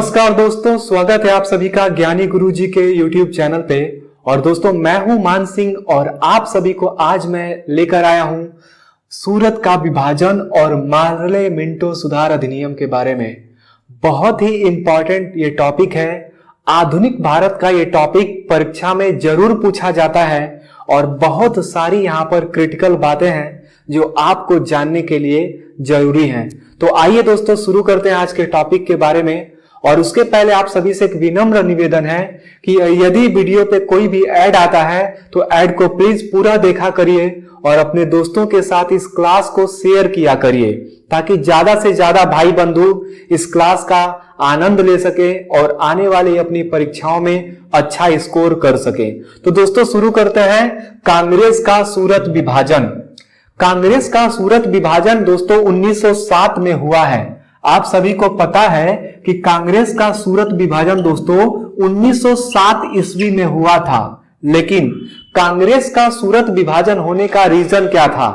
नमस्कार दोस्तों, स्वागत है आप सभी का ज्ञानी गुरुजी के YouTube चैनल पे। और दोस्तों, मैं हूं मान सिंह और आप सभी को आज मैं लेकर आया हूं सूरत का विभाजन और मार्ले मिंटो सुधार अधिनियम के बारे में। बहुत ही इंपॉर्टेंट ये टॉपिक है। आधुनिक भारत का ये टॉपिक परीक्षा में जरूर पूछा जाता है और बहुत सारी यहाँ पर क्रिटिकल बातें हैं जो आपको जानने के लिए जरूरी हैं। तो आइए दोस्तों, शुरू करते हैं आज के टॉपिक के बारे में। और उसके पहले आप सभी से एक विनम्र निवेदन है कि यदि वीडियो पे कोई भी ऐड आता है तो ऐड को प्लीज पूरा देखा करिए और अपने दोस्तों के साथ इस क्लास को शेयर किया करिए ताकि ज्यादा से ज्यादा भाई बंधु इस क्लास का आनंद ले सके और आने वाली अपनी परीक्षाओं में अच्छा स्कोर कर सके। तो दोस्तों, शुरू करते हैं कांग्रेस का सूरत विभाजन। कांग्रेस का सूरत विभाजन दोस्तों 1907 में हुआ है। आप सभी को पता है कि कांग्रेस का सूरत विभाजन दोस्तों 1907 ईस्वी में हुआ था। लेकिन कांग्रेस का सूरत विभाजन होने का रीजन क्या था,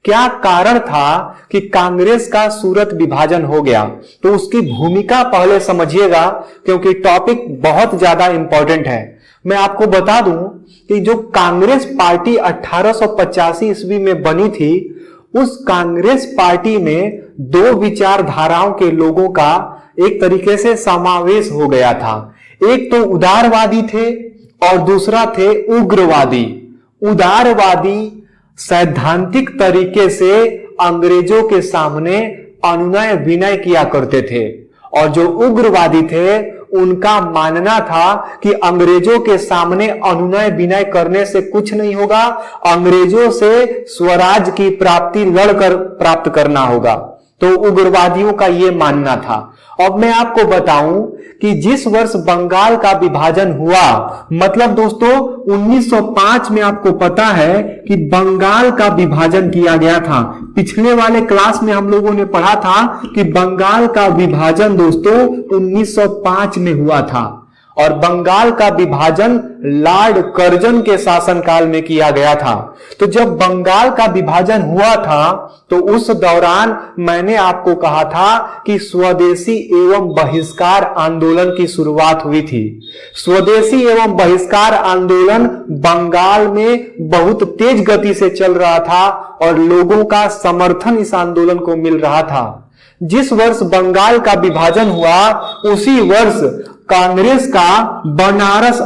क्या कारण था कि कांग्रेस का सूरत विभाजन हो गया, तो उसकी भूमिका पहले समझिएगा क्योंकि टॉपिक बहुत ज्यादा इंपॉर्टेंट है। मैं आपको बता दूं कि जो कांग्रेस पार्टी 1885 ईस्वी में बनी थी, उस कांग्रेस पार्टी में दो विचारधाराओं के लोगों का एक तरीके से समावेश हो गया था। एक तो उदारवादी थे और दूसरा थे उग्रवादी। उदारवादी सैद्धांतिक तरीके से अंग्रेजों के सामने अनुनय विनय किया करते थे और जो उग्रवादी थे उनका मानना था कि अंग्रेजों के सामने अनुनय विनय करने से कुछ नहीं होगा, अंग्रेजों से स्वराज की प्राप्ति लड़कर प्राप्त करना होगा। तो उग्रवादियों का यह मानना था। अब मैं आपको बताऊं कि जिस वर्ष बंगाल का विभाजन हुआ, मतलब दोस्तों 1905 में आपको पता है कि बंगाल का विभाजन किया गया था। पिछले वाले क्लास में हम लोगों ने पढ़ा था कि बंगाल का विभाजन दोस्तों 1905 में हुआ था और बंगाल का विभाजन लॉर्ड कर्जन के शासनकाल में किया गया था। तो जब बंगाल का विभाजन हुआ था तो उस दौरान मैंने आपको कहा था कि स्वदेशी एवं बहिष्कार आंदोलन की शुरुआत हुई थी। स्वदेशी एवं बहिष्कार आंदोलन बंगाल में बहुत तेज गति से चल रहा था और लोगों का समर्थन इस आंदोलन को मिल रहा था। जिस वर्ष बंगाल का विभाजन हुआ उसी वर्ष कांग्रेस का बनारस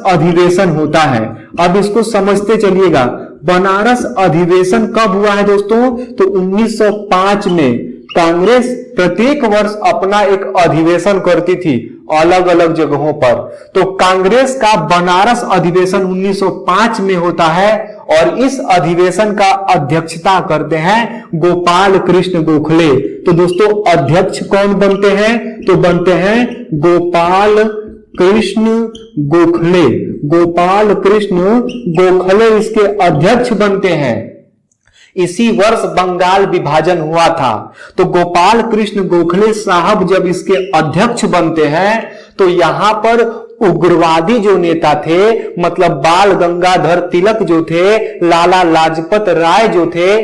अधिवेशन होता है। अब इसको समझते चलिएगा। बनारस अधिवेशन कब हुआ है दोस्तों, तो 1905 में। कांग्रेस प्रत्येक वर्ष अपना एक अधिवेशन करती थी अलग अलग जगहों पर। तो कांग्रेस का बनारस अधिवेशन 1905 में होता है और इस अधिवेशन का अध्यक्षता करते हैं गोपाल कृष्ण गोखले। तो दोस्तों, अध्यक्ष कौन बनते हैं, तो बनते हैं गोपाल कृष्ण गोखले। गोपाल कृष्ण गोखले इसके अध्यक्ष बनते हैं। इसी वर्ष बंगाल विभाजन हुआ था। तो गोपाल कृष्ण गोखले साहब जब इसके अध्यक्ष बनते हैं तो यहां पर उग्रवादी जो नेता थे, मतलब बाल गंगाधर तिलक जो थे, लाला लाजपत राय जो थे,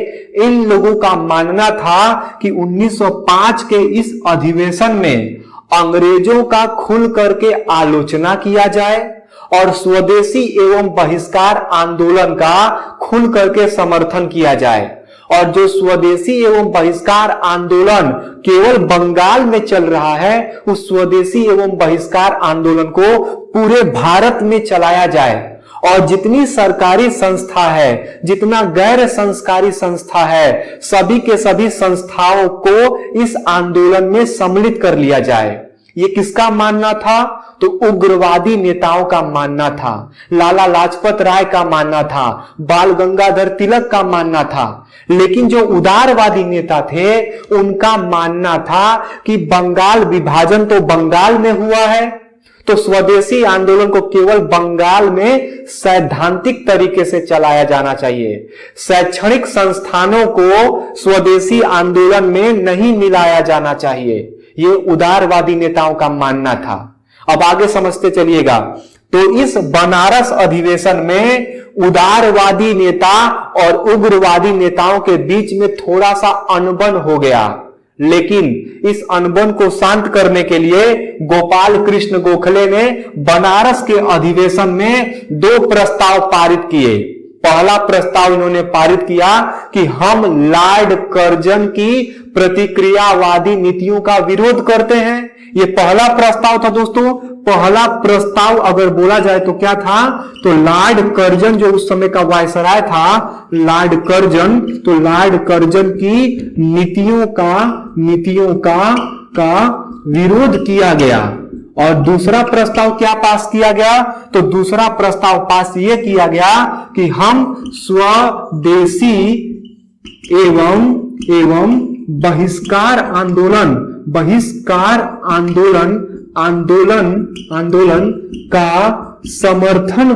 इन लोगों का मानना था कि 1905 के इस अधिवेशन में अंग्रेजों का खुल करके आलोचना किया जाए और स्वदेशी एवं बहिष्कार आंदोलन का खुल करके समर्थन किया जाए। और जो स्वदेशी एवं बहिष्कार आंदोलन केवल बंगाल में चल रहा है, उस स्वदेशी एवं बहिष्कार आंदोलन को पूरे भारत में चलाया जाए और जितनी सरकारी संस्था है, जितना गैर संस्कारी संस्था है, सभी के सभी संस्थाओं को इस आंदोलन में सम्मिलित कर लिया जाए। ये किसका मानना था, तो उग्रवादी नेताओं का मानना था, लाला लाजपत राय का मानना था, बाल गंगाधर तिलक का मानना था। लेकिन जो उदारवादी नेता थे उनका मानना था कि बंगाल विभाजन तो बंगाल में हुआ है, तो स्वदेशी आंदोलन को केवल बंगाल में सैद्धांतिक तरीके से चलाया जाना चाहिए। शैक्षणिक संस्थानों को स्वदेशी आंदोलन में नहीं मिलाया जाना चाहिए। ये उदारवादी नेताओं का मानना था। अब आगे समझते चलिएगा। तो इस बनारस अधिवेशन में उदारवादी नेता और उग्रवादी नेताओं के बीच में थोड़ा सा अनबन हो गया। लेकिन इस अनबन को शांत करने के लिए गोपाल कृष्ण गोखले ने बनारस के अधिवेशन में 2 प्रस्ताव पारित किए। पहला प्रस्ताव इन्होंने पारित किया कि हम लॉर्ड कर्जन की प्रतिक्रियावादी नीतियों का विरोध करते हैं। यह पहला प्रस्ताव था दोस्तों। पहला प्रस्ताव अगर बोला जाए तो क्या था, तो लॉर्ड कर्जन जो उस समय का वायसराय था, लॉर्ड कर्जन, तो लॉर्ड कर्जन की नीतियों का विरोध किया गया। और दूसरा प्रस्ताव क्या पास किया गया, तो दूसरा प्रस्ताव पास यह किया गया कि हम स्वदेशी एवं बहिष्कार आंदोलन का समर्थन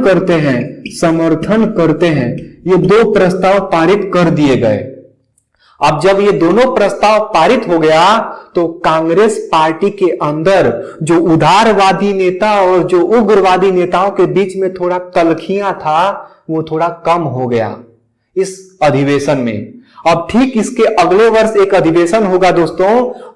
करते हैं। ये 2 प्रस्ताव पारित कर दिए गए। अब जब ये दोनों प्रस्ताव पारित हो गया तो कांग्रेस पार्टी के अंदर जो उदारवादी नेता और जो उग्रवादी नेताओं के बीच में थोड़ा तलखियां था, वो थोड़ा कम हो गया इस अधिवेशन में। अब ठीक इसके अगले वर्ष एक अधिवेशन होगा दोस्तों।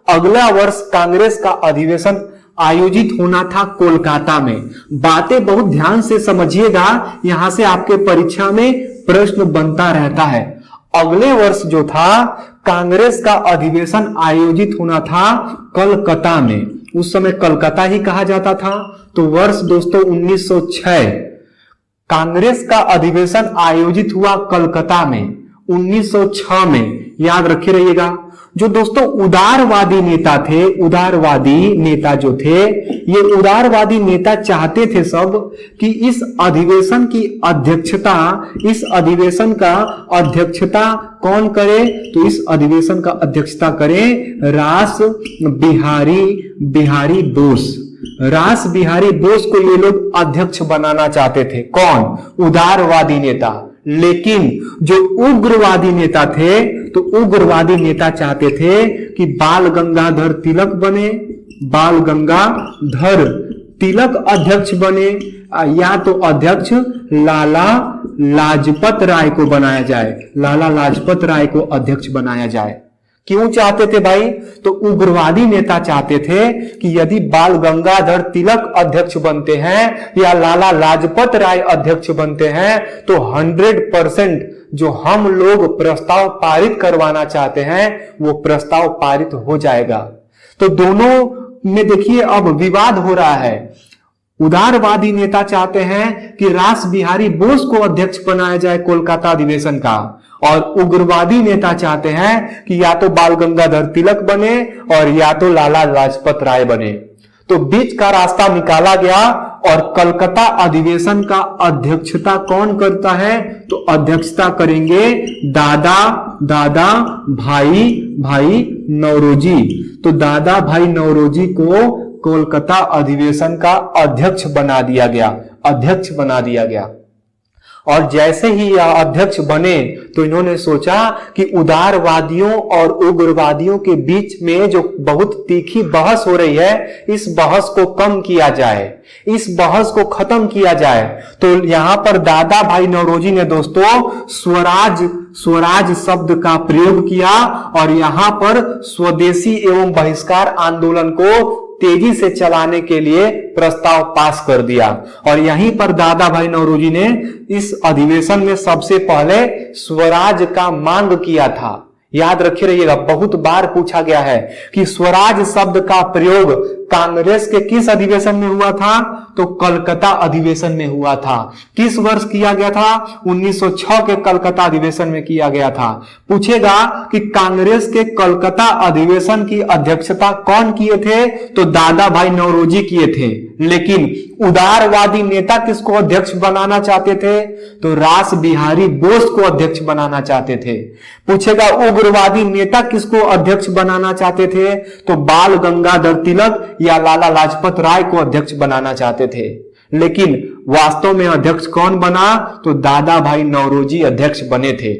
अगला वर्ष कांग्रेस का अधिवेशन आयोजित होना था कोलकाता में। बातें बहुत ध्यान से समझिएगा, यहां से आपके परीक्षा में प्रश्न बनता रहता है। अगले वर्ष जो था कांग्रेस का अधिवेशन आयोजित होना था कलकत्ता में। उस समय कलकत्ता ही कहा जाता था। तो वर्ष दोस्तों 1906 कांग्रेस का अधिवेशन आयोजित हुआ कलकत्ता में 1906 में। याद रखे रहिएगा। जो दोस्तों उदारवादी नेता थे, उदारवादी नेता जो थे, ये उदारवादी नेता चाहते थे सब कि इस अधिवेशन की अध्यक्षता, इस अधिवेशन का अध्यक्षता कौन करे, तो इस अधिवेशन का अध्यक्षता करें रास बिहारी बोस। रास बिहारी बोस को ये लोग अध्यक्ष बनाना चाहते थे। कौन? उदारवादी नेता। लेकिन जो उग्रवादी नेता थे, तो उग्रवादी नेता चाहते थे कि बाल गंगाधर तिलक बने, बाल गंगाधर तिलक अध्यक्ष बने, या तो अध्यक्ष लाला लाजपत राय को बनाया जाए, लाला लाजपत राय को अध्यक्ष बनाया जाए। क्यों चाहते थे भाई? तो उग्रवादी नेता चाहते थे कि यदि बाल गंगाधर तिलक अध्यक्ष बनते हैं या लाला लाजपत राय अध्यक्ष बनते हैं तो 100% जो हम लोग प्रस्ताव पारित करवाना चाहते हैं वो प्रस्ताव पारित हो जाएगा। तो दोनों में देखिए अब विवाद हो रहा है। उदारवादी नेता चाहते हैं कि रास बिहारी बोस को अध्यक्ष बनाया जाए कोलकाता अधिवेशन का, और उग्रवादी नेता चाहते हैं कि या तो बाल गंगाधर तिलक बने और या तो लाला लाजपत राय बने। तो बीच का रास्ता निकाला गया और कलकत्ता अधिवेशन का अध्यक्षता कौन करता है? तो अध्यक्षता करेंगे दादा भाई नौरोजी। तो दादा भाई नौरोजी को कोलकाता अधिवेशन का अध्यक्ष बना दिया गया। और जैसे ही यह अध्यक्ष बने तो इन्होंने सोचा कि उदारवादियों और उग्रवादियों के बीच में जो बहुत तीखी बहस हो रही है, इस बहस को कम किया जाए, इस बहस को खत्म किया जाए। तो यहां पर दादा भाई नौरोजी ने दोस्तों स्वराज शब्द का प्रयोग किया और यहां पर स्वदेशी एवं बहिष्कार आंदोलन को तेजी से चलाने के लिए प्रस्ताव पास कर दिया। और यहीं पर दादा भाई नौरोजी ने इस अधिवेशन में सबसे पहले स्वराज का मांग किया था। याद रखे रहिएगा, बहुत बार पूछा गया है कि स्वराज शब्द का प्रयोग कांग्रेस के किस अधिवेशन में हुआ था? तो कलकत्ता अधिवेशन में हुआ था। किस वर्ष किया गया था? 1906 के कलकत्ता अधिवेशन में किया गया था। पूछेगा कि कांग्रेस के कलकत्ता अधिवेशन की अध्यक्षता कौन किए थे? तो दादा भाई नौरोजी किए थे। लेकिन उदारवादी नेता किसको अध्यक्ष बनाना चाहते थे? तो रास बिहारी बोस को अध्यक्ष बनाना चाहते थे। पूछेगा उग्रवादी नेता किसको अध्यक्ष बनाना चाहते थे? तो बाल गंगाधर तिलक या लाला लाजपत राय को अध्यक्ष बनाना चाहते थे। लेकिन वास्तव में अध्यक्ष कौन बना? तो दादा भाई नौरोजी अध्यक्ष बने थे।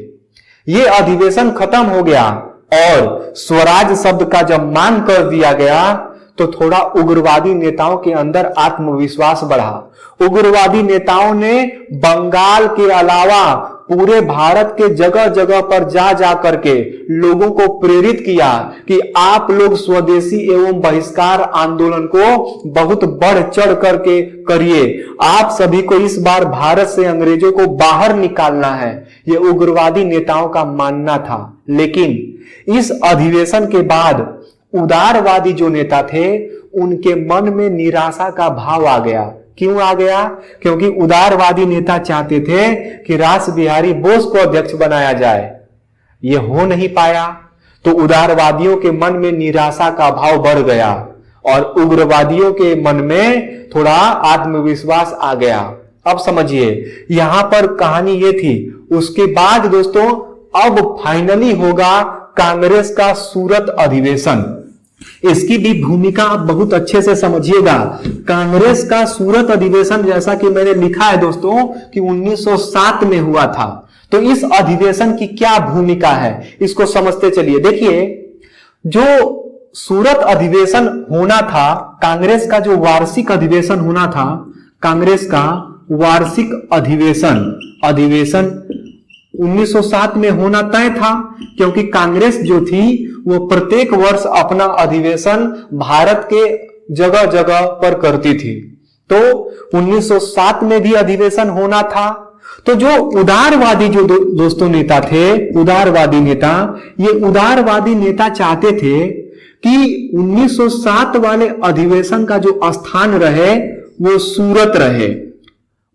यह अधिवेशन खत्म हो गया और स्वराज शब्द का जब मांग कर दिया गया तो थोड़ा उग्रवादी नेताओं के अंदर आत्मविश्वास बढ़ा। उग्रवादी नेताओं ने बंगाल के अलावा पूरे भारत के जगह जगह पर जा जा करके लोगों को प्रेरित किया कि आप लोग स्वदेशी एवं बहिष्कार आंदोलन को बहुत बढ़ चढ़ करके करिए। आप सभी को इस बार भारत से अंग्रेजों को बाहर निकालना है, ये उग्रवादी नेताओं का मानना था। लेकिन इस अधिवेशन के बाद उदारवादी जो नेता थे उनके मन में निराशा का भाव आ गया। क्यों आ गया? क्योंकि उदारवादी नेता चाहते थे कि रास बिहारी बोस को अध्यक्ष बनाया जाए, ये हो नहीं पाया। तो उदारवादियों के मन में निराशा का भाव बढ़ गया और उग्रवादियों के मन में थोड़ा आत्मविश्वास आ गया। अब समझिए यहां पर कहानी ये थी। उसके बाद दोस्तों अब फाइनली होगा कांग्रेस का सूरत अधिवेशन। इसकी भी भूमिका आप बहुत अच्छे से समझिएगा। कांग्रेस का सूरत अधिवेशन जैसा कि मैंने लिखा है दोस्तों कि 1907 में हुआ था। तो इस अधिवेशन की क्या भूमिका है इसको समझते चलिए। देखिए जो सूरत अधिवेशन होना था, कांग्रेस का जो वार्षिक अधिवेशन होना था, कांग्रेस का वार्षिक अधिवेशन 1907 में होना तय था, क्योंकि कांग्रेस जो थी वो प्रत्येक वर्ष अपना अधिवेशन भारत के जगह जगह पर करती थी। तो 1907 में भी अधिवेशन होना था। तो जो उदारवादी जो दोस्तों नेता थे, उदारवादी नेता चाहते थे कि 1907 वाले अधिवेशन का जो स्थान रहे वो सूरत रहे।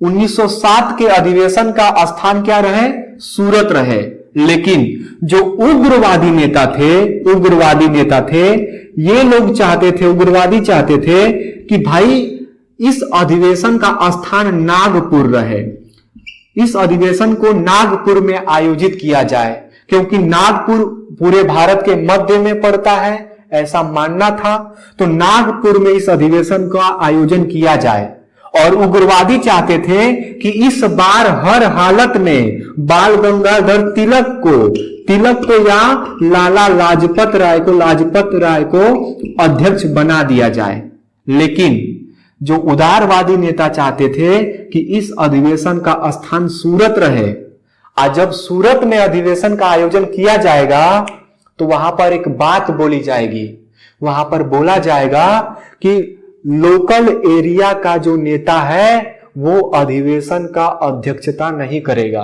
1907 के अधिवेशन का स्थान क्या रहे? सूरत रहे। लेकिन जो उग्रवादी नेता थे ये लोग चाहते थे, उग्रवादी चाहते थे कि भाई इस अधिवेशन का स्थान नागपुर रहे, इस अधिवेशन को नागपुर में आयोजित किया जाए, क्योंकि नागपुर पूरे भारत के मध्य में पड़ता है, ऐसा मानना था। तो नागपुर में इस अधिवेशन का आयोजन किया जाए। और उग्रवादी चाहते थे कि इस बार हर हालत में बाल गंगाधर तिलक को या लाला लाजपत राय को अध्यक्ष बना दिया जाए। लेकिन जो उदारवादी नेता चाहते थे कि इस अधिवेशन का स्थान सूरत रहे। आज जब सूरत में अधिवेशन का आयोजन किया जाएगा तो वहां पर एक बात बोली जाएगी, वहां पर बोला जाएगा कि लोकल एरिया का जो नेता है वो अधिवेशन का अध्यक्षता नहीं करेगा,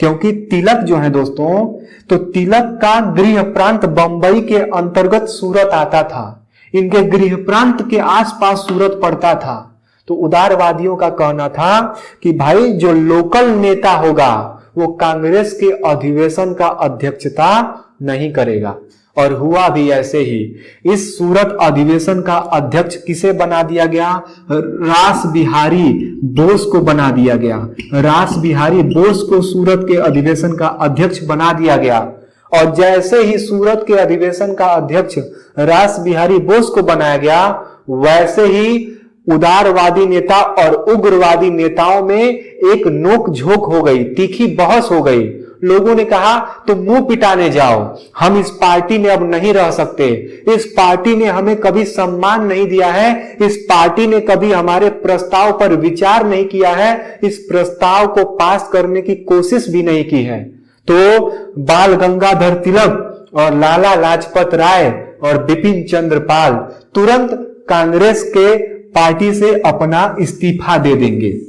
क्योंकि तिलक जो है दोस्तों, तो तिलक का गृह प्रांत बंबई के अंतर्गत सूरत आता था, इनके गृह प्रांत के आसपास सूरत पड़ता था। तो उदारवादियों का कहना था कि भाई जो लोकल नेता होगा वो कांग्रेस के अधिवेशन का अध्यक्षता नहीं करेगा। और हुआ भी ऐसे ही। इस सूरत अधिवेशन का अध्यक्ष किसे बना दिया गया? रास बिहारी बोस को बना दिया गया। रास बिहारी बोस को सूरत के अधिवेशन का अध्यक्ष बना दिया गया। और जैसे ही सूरत के अधिवेशन का अध्यक्ष रास बिहारी बोस को बनाया गया, वैसे ही उदारवादी नेता और उग्रवादी नेताओं में एक नोक-झोंक हो गई, तीखी बहस हो गई। लोगों ने कहा तुम मुंह पिटाने जाओ, हम इस पार्टी में अब नहीं रह सकते, इस पार्टी ने हमें कभी सम्मान नहीं दिया है, इस पार्टी ने कभी हमारे प्रस्ताव पर विचार नहीं किया है, इस प्रस्ताव को पास करने की कोशिश भी नहीं की है। तो बाल गंगाधर तिलक और लाला लाजपत राय और बिपिन चंद्र पाल तुरंत कांग्रेस के पार्टी से अपना इस्तीफा दे देंगे।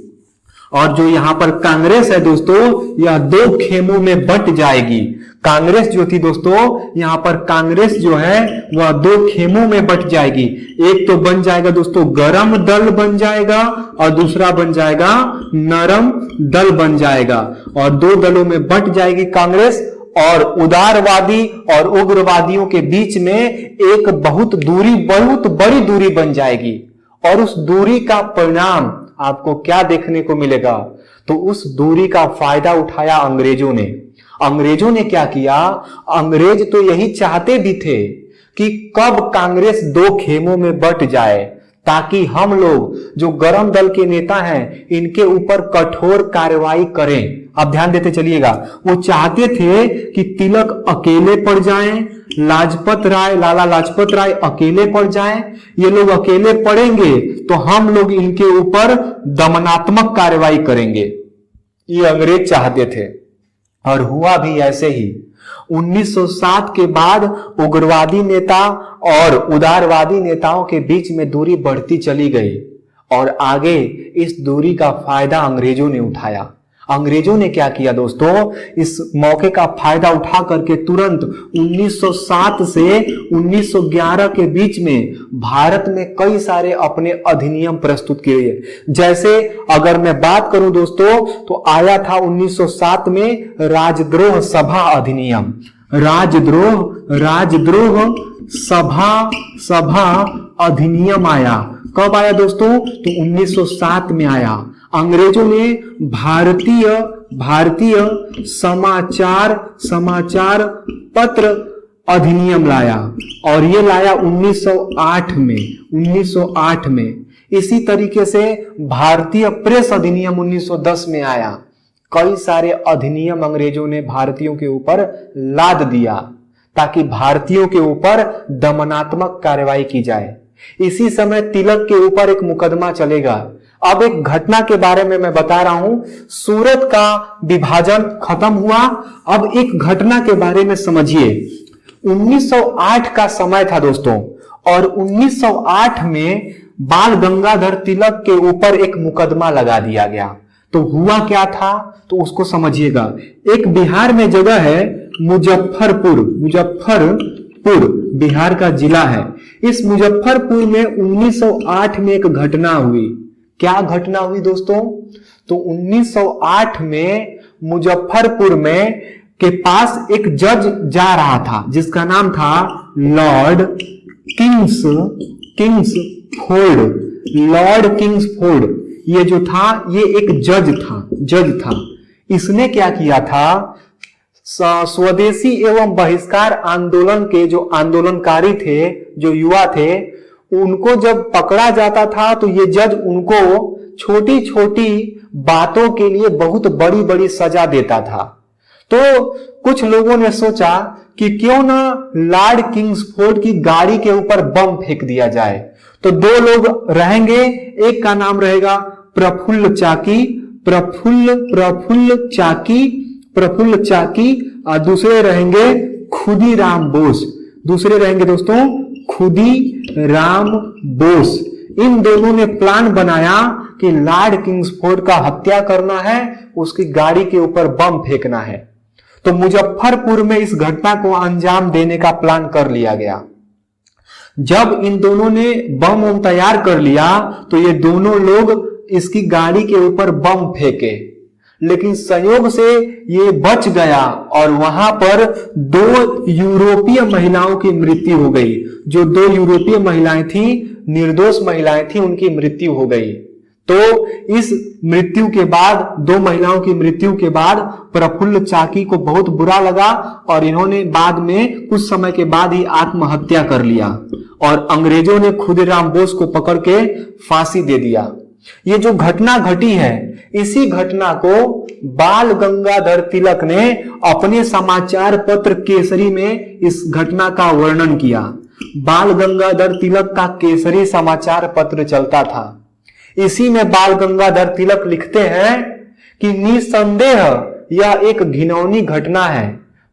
और जो यहां पर कांग्रेस है दोस्तों, यह दो खेमों में बंट जाएगी। कांग्रेस जो थी दोस्तों, यहां पर कांग्रेस जो है वह दो खेमों में बंट जाएगी। एक तो बन जाएगा दोस्तों गरम दल बन जाएगा और दूसरा बन जाएगा नरम दल बन जाएगा। और दो दलों में बंट जाएगी कांग्रेस। और उदारवादी और उग्रवादियों के बीच में एक बहुत बड़ी दूरी बन जाएगी। और उस दूरी का परिणाम आपको क्या देखने को मिलेगा? तो उस दूरी का फायदा उठाया अंग्रेजों ने। अंग्रेजों ने क्या किया? अंग्रेज तो यही चाहते भी थे कि कब कांग्रेस दो खेमों में बंट जाए, ताकि हम लोग जो गरम दल के नेता हैं इनके ऊपर कठोर कार्रवाई करें। अब ध्यान देते चलिएगा, वो चाहते थे कि तिलक अकेले पड़ जाएं, लाला लाजपत राय अकेले पड़ जाएं। ये लोग अकेले पड़ेंगे तो हम लोग इनके ऊपर दमनात्मक कार्रवाई करेंगे, ये अंग्रेज चाहते थे। और हुआ भी ऐसे ही। 1907 के बाद उग्रवादी नेता और उदारवादी नेताओं के बीच में दूरी बढ़ती चली गई और आगे इस दूरी का फायदा अंग्रेजों ने उठाया। अंग्रेजों ने क्या किया दोस्तों, इस मौके का फायदा उठा करके तुरंत 1907 से 1911 के बीच में भारत में कई सारे अपने अधिनियम प्रस्तुत किए। जैसे अगर मैं बात करूं दोस्तों तो आया था 1907 में राजद्रोह सभा अधिनियम। राजद्रोह सभा अधिनियम आया। कब आया दोस्तों, तो 1907 में आया। अंग्रेजों ने भारतीय समाचार पत्र अधिनियम लाया और ये लाया 1908 में। इसी तरीके से भारतीय प्रेस अधिनियम 1910 में आया। कई सारे अधिनियम अंग्रेजों ने भारतीयों के ऊपर लाद दिया ताकि भारतीयों के ऊपर दमनात्मक कार्रवाई की जाए। इसी समय तिलक के ऊपर एक मुकदमा चलेगा। अब एक घटना के बारे में मैं बता रहा हूं। सूरत का विभाजन खत्म हुआ। अब एक घटना के बारे में समझिए। 1908 का समय था दोस्तों और 1908 में बाल गंगाधर तिलक के ऊपर एक मुकदमा लगा दिया गया। तो हुआ क्या था, तो उसको समझिएगा। एक बिहार में जगह है मुजफ्फरपुर बिहार का जिला है। इस मुजफ्फरपुर में 1908 में एक घटना हुई। क्या घटना हुई दोस्तों, तो 1908 में मुजफ्फरपुर में के पास एक जज जा रहा था जिसका नाम था लॉर्ड किंग्सफोर्ड। ये जो था ये एक जज था। इसने क्या किया था, स्वदेशी एवं बहिष्कार आंदोलन के जो आंदोलनकारी थे, जो युवा थे, उनको जब पकड़ा जाता था तो ये जज उनको छोटी छोटी बातों के लिए बहुत बड़ी बड़ी सजा देता था। तो कुछ लोगों ने सोचा कि क्यों ना लॉर्ड किंग्सफोर्ड की गाड़ी के ऊपर बम फेंक दिया जाए। तो दो लोग रहेंगे, एक का नाम रहेगा प्रफुल्ल चाकी और दूसरे रहेंगे खुदीराम बोस। इन दोनों ने प्लान बनाया कि लॉर्ड किंग्सफोर्ड का हत्या करना है, उसकी गाड़ी के ऊपर बम फेंकना है। तो मुजफ्फरपुर में इस घटना को अंजाम देने का प्लान कर लिया गया। जब इन दोनों ने बम तैयार कर लिया तो ये दोनों लोग इसकी गाड़ी के ऊपर बम फेंके, लेकिन संयोग से ये बच गया और वहां पर 2 यूरोपीय महिलाओं की मृत्यु हो गई। जो 2 यूरोपीय महिलाएं थी, निर्दोष महिलाएं थी, उनकी मृत्यु हो गई। तो इस मृत्यु के बाद, 2 महिलाओं की मृत्यु के बाद प्रफुल्ल चाकी को बहुत बुरा लगा और इन्होंने बाद में कुछ समय के बाद ही आत्महत्या कर लिया और अंग्रेजों ने खुदीराम बोस को पकड़ के फांसी दे दिया। ये जो घटना घटी है, इसी घटना को बाल गंगाधर तिलक ने अपने समाचार पत्र केसरी में इस घटना का वर्णन किया। बाल गंगाधर तिलक का केसरी समाचार पत्र चलता था। इसी में बाल गंगाधर तिलक लिखते हैं कि निसंदेह यह एक घिनौनी घटना है,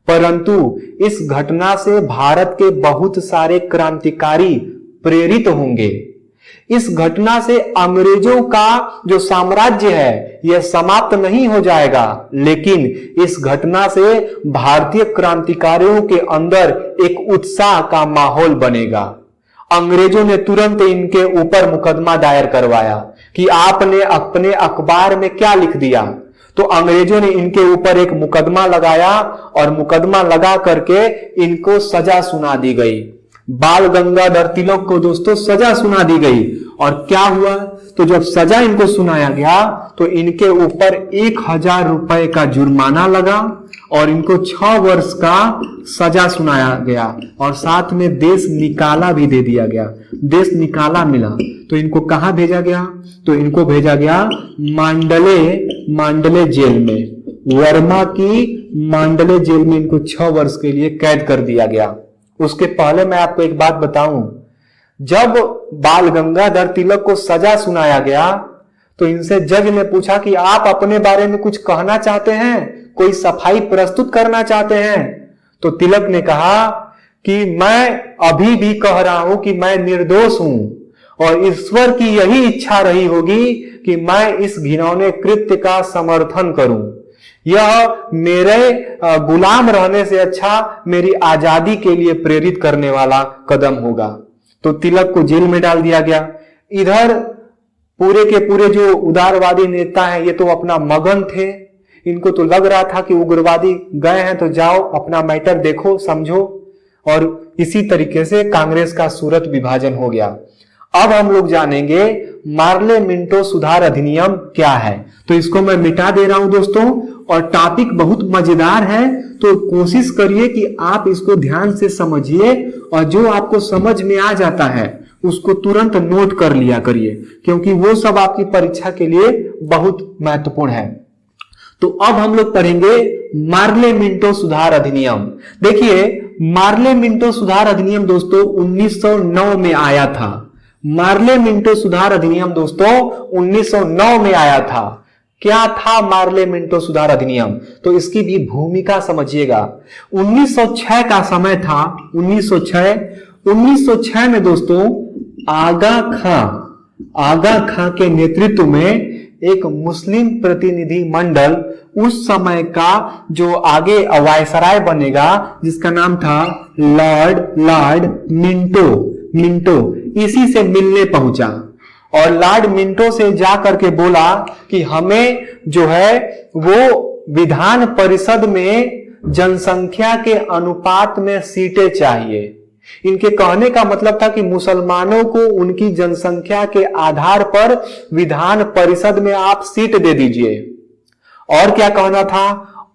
परंतु इस घटना से भारत के बहुत सारे क्रांतिकारी प्रेरित होंगे। इस घटना से अंग्रेजों का जो साम्राज्य है यह समाप्त नहीं हो जाएगा, लेकिन इस घटना से भारतीय क्रांतिकारियों के अंदर एक उत्साह का माहौल बनेगा। अंग्रेजों ने तुरंत इनके ऊपर मुकदमा दायर करवाया कि आपने अपने अखबार में क्या लिख दिया। तो अंग्रेजों ने इनके ऊपर एक मुकदमा लगाया और मुकदमा लगा करके इनको सजा सुना दी गई। बाल गंगाधर तिलक को दोस्तों सजा सुना दी गई और क्या हुआ, तो जब सजा इनको सुनाया गया तो इनके ऊपर 1000 रुपए का जुर्माना लगा और इनको 6 वर्ष का सजा सुनाया गया और साथ में देश निकाला भी दे दिया गया। देश निकाला मिला तो इनको कहां भेजा गया, तो इनको भेजा गया मांडले जेल में। वर्मा की मांडले जेल में इनको 6 वर्ष के लिए कैद कर दिया गया। उसके पहले मैं आपको एक बात बताऊं, जब बाल गंगाधर तिलक को सजा सुनाया गया तो इनसे जज ने पूछा कि आप अपने बारे में कुछ कहना चाहते हैं, कोई सफाई प्रस्तुत करना चाहते हैं? तो तिलक ने कहा कि मैं अभी भी कह रहा हूं कि मैं निर्दोष हूं और ईश्वर की यही इच्छा रही होगी कि मैं इस घिनौने कृत्य का समर्थन करूं। यह मेरे गुलाम रहने से अच्छा मेरी आजादी के लिए प्रेरित करने वाला कदम होगा। तो तिलक को जेल में डाल दिया गया। इधर पूरे के पूरे जो उदारवादी नेता हैं ये तो अपना मगन थे, इनको तो लग रहा था कि उग्रवादी गए हैं तो जाओ अपना मैटर देखो समझो, और इसी तरीके से कांग्रेस का सूरत विभाजन हो गया। अब हम लोग जानेंगे मार्ले मिंटो सुधार अधिनियम क्या है। तो इसको मैं मिटा दे रहा हूं दोस्तों, और टॉपिक बहुत मजेदार है, तो कोशिश करिए कि आप इसको ध्यान से समझिए और जो आपको समझ में आ जाता है उसको तुरंत नोट कर लिया करिए, क्योंकि वो सब आपकी परीक्षा के लिए बहुत महत्वपूर्ण है। तो अब हम लोग पढ़ेंगे मार्ले मिंटो सुधार अधिनियम। देखिए मार्ले मिंटो सुधार अधिनियम दोस्तों 1909 में आया था। मार्ले मिंटो सुधार अधिनियम दोस्तों 1909 में आया था। क्या था मार्ले मिंटो सुधार अधिनियम, तो इसकी भी भूमिका समझिएगा। 1906 का समय था। 1906 में दोस्तों आगा खां के नेतृत्व में एक मुस्लिम प्रतिनिधि मंडल, उस समय का जो आगे वायसराय बनेगा जिसका नाम था लॉर्ड मिंटो, इसी से मिलने पहुंचा और लॉर्ड मिंटो से जा करके बोला कि हमें जो है वो विधान परिषद में जनसंख्या के अनुपात में सीटें चाहिए। इनके कहने का मतलब था कि मुसलमानों को उनकी जनसंख्या के आधार पर विधान परिषद में आप सीट दे दीजिए। और क्या कहना था?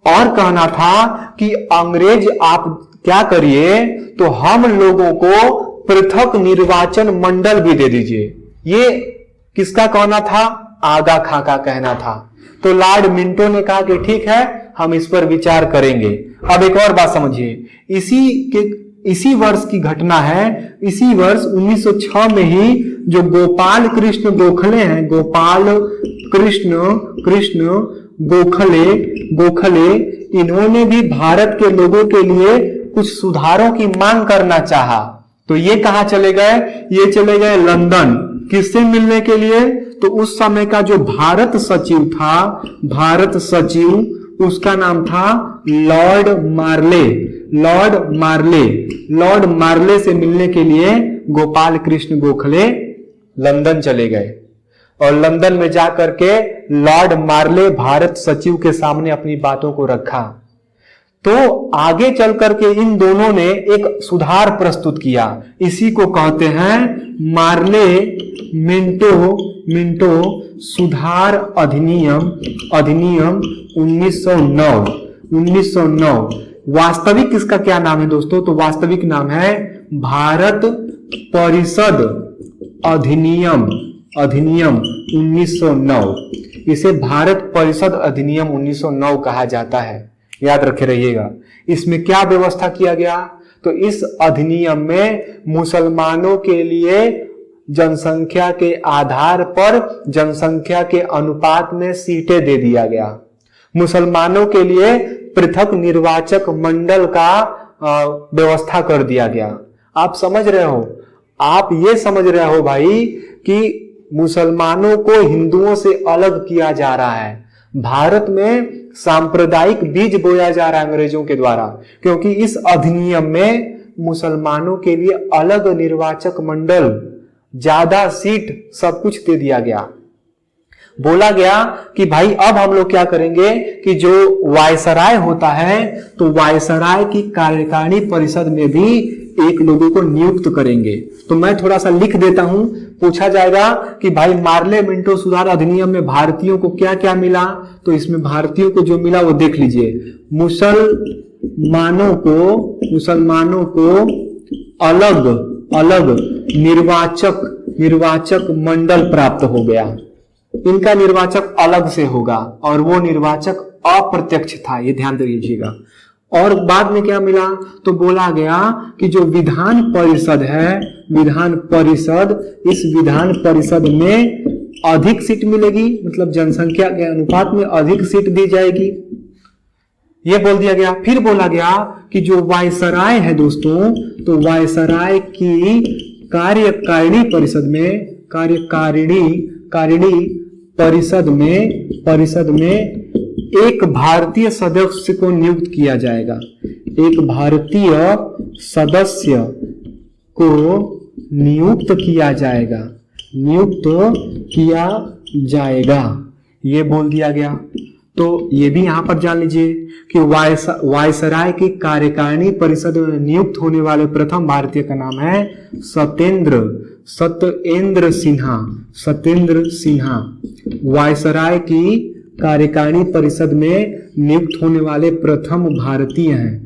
और कहना था कि अंग्रेज आप क्या करिए, तो हम लोगों को पृथक निर्वाचन मंडल भी दे दीजिए। ये किसका कहना था? आगा खां का कहना था। तो लॉर्ड मिंटो ने कहा कि ठीक है, हम इस पर विचार करेंगे। अब एक और बात समझिए, इसी वर्ष की घटना है। इसी वर्ष 1906 में ही जो गोपाल कृष्ण गोखले हैं, गोपाल कृष्ण गोखले, इन्होंने भी भारत के लोगों के लिए कुछ सुधारों की मांग करना चाहा। तो ये कहां चले गए? ये चले गए लंदन। किससे मिलने के लिए? तो उस समय का जो भारत सचिव था, उसका नाम था लॉर्ड मार्ले से मिलने के लिए गोपाल कृष्ण गोखले लंदन चले गए और लंदन में जाकर के लॉर्ड मार्ले भारत सचिव के सामने अपनी बातों को रखा। तो आगे चल करके इन दोनों ने एक सुधार प्रस्तुत किया। इसी को कहते हैं मार्ले मिंटो सुधार अधिनियम 1909। वास्तविक इसका क्या नाम है दोस्तों? तो वास्तविक नाम है भारत परिषद अधिनियम 1909। इसे भारत परिषद अधिनियम 1909 कहा जाता है, याद रखे रहिएगा। इसमें क्या व्यवस्था किया गया? तो इस अधिनियम में मुसलमानों के लिए जनसंख्या के आधार पर जनसंख्या के अनुपात में सीटें दे दिया गया। मुसलमानों के लिए पृथक निर्वाचक मंडल का व्यवस्था कर दिया गया। आप समझ रहे हो? आप ये समझ रहे हो भाई कि मुसलमानों को हिंदुओं से अलग किया जा रहा है। भारत में सांप्रदायिक बीज बोया जा रहा है अंग्रेजों के द्वारा, क्योंकि इस अधिनियम में मुसलमानों के लिए अलग निर्वाचक मंडल, ज्यादा सीट, सब कुछ दे दिया गया। बोला गया कि भाई अब हम लोग क्या करेंगे कि जो वायसराय होता है तो वायसराय की कार्यकारिणी परिषद में भी एक लोगों को नियुक्त करेंगे। तो मैं थोड़ा सा लिख देता हूं, पूछा जाएगा कि भाई मार्ले मिंटो सुधार अधिनियम में भारतीयों को क्या क्या मिला। तो इसमें भारतीयों को जो मिला वो देख लीजिए। मुसलमानों को अलग निर्वाचक मंडल प्राप्त हो गया। इनका निर्वाचक अलग से होगा और वो निर्वाचक अप्रत्यक्ष था, ये ध्यान दे लीजिएगा। और बाद में क्या मिला? तो बोला गया कि जो विधान परिषद है, इस विधान परिषद में अधिक सीट मिलेगी, मतलब जनसंख्या के अनुपात में अधिक सीट दी जाएगी, ये बोल दिया गया। फिर बोला गया कि जो वायसराय है दोस्तों, तो वायसराय की कार्यकारिणी परिषद में एक भारतीय सदस्य को नियुक्त किया जाएगा। एक भारतीय सदस्य को नियुक्त किया जाएगा, ये बोल दिया गया। तो ये भी यहां पर जान लीजिए कि वायसराय की कार्यकारिणी परिषद में नियुक्त होने वाले प्रथम भारतीय का नाम है सत्येंद्र सिन्हा। वायसराय की कार्यकारिणी परिषद में नियुक्त होने वाले प्रथम भारतीय हैं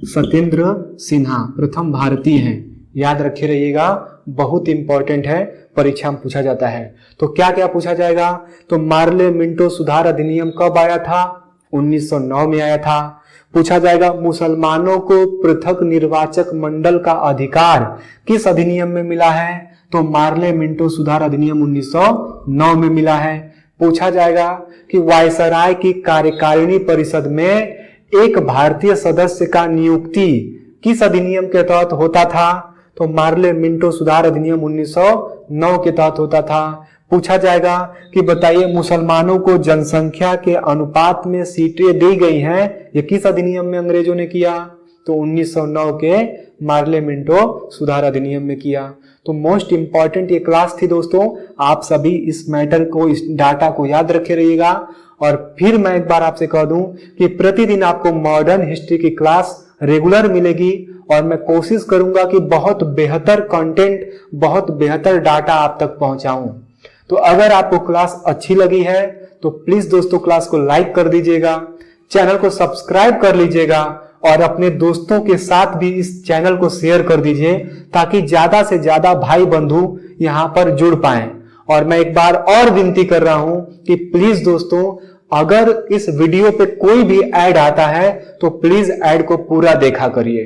सत्येंद्र सिन्हा, प्रथम भारतीय हैं। याद रखे रहिएगा, बहुत इंपॉर्टेंट है, परीक्षा में पूछा जाता है। तो क्या क्या पूछा जाएगा, तो मार्ले मिंटो सुधार अधिनियम कब आया था? 1909 में आया था। पूछा जाएगा मुसलमानों को पृथक निर्वाचक मंडल का अधिकार किस अधिनियम में मिला है? तो मार्ले मिंटो सुधार अधिनियम 1909 में मिला है। पूछा जाएगा कि वायसराय की कार्यकारिणी परिषद में एक भारतीय सदस्य का नियुक्ति किस अधिनियम के तहत होता था? तो मार्ले मिंटो सुधार अधिनियम 1909 के तहत होता था। पूछा जाएगा कि बताइए मुसलमानों को जनसंख्या के अनुपात में सीटें दी गई हैं, ये किस अधिनियम में अंग्रेजों ने किया? तो 1909 के मार्ले मिंटो सुधार अधिनियम में किया। तो मोस्ट इंपॉर्टेंट ये क्लास थी दोस्तों, आप सभी इस मैटर को, इस डाटा को याद रखे रहिएगा। और फिर मैं एक बार आपसे कह दूं कि प्रतिदिन आपको मॉडर्न हिस्ट्री की क्लास रेगुलर मिलेगी और मैं कोशिश करूंगा कि बहुत बेहतर कंटेंट, बहुत बेहतर डाटा आप तक पहुंचाऊं। तो अगर आपको क्लास अच्छी लगी है तो प्लीज दोस्तों क्लास को लाइक कर दीजिएगा, चैनल को सब्सक्राइब कर लीजिएगा और अपने दोस्तों के साथ भी इस चैनल को शेयर कर दीजिए ताकि ज्यादा से ज्यादा भाई बंधु यहां पर जुड़ पाएं। और मैं एक बार और विनती कर रहा हूं कि प्लीज दोस्तों, अगर इस वीडियो पे कोई भी ऐड आता है तो प्लीज ऐड को पूरा देखा करिए।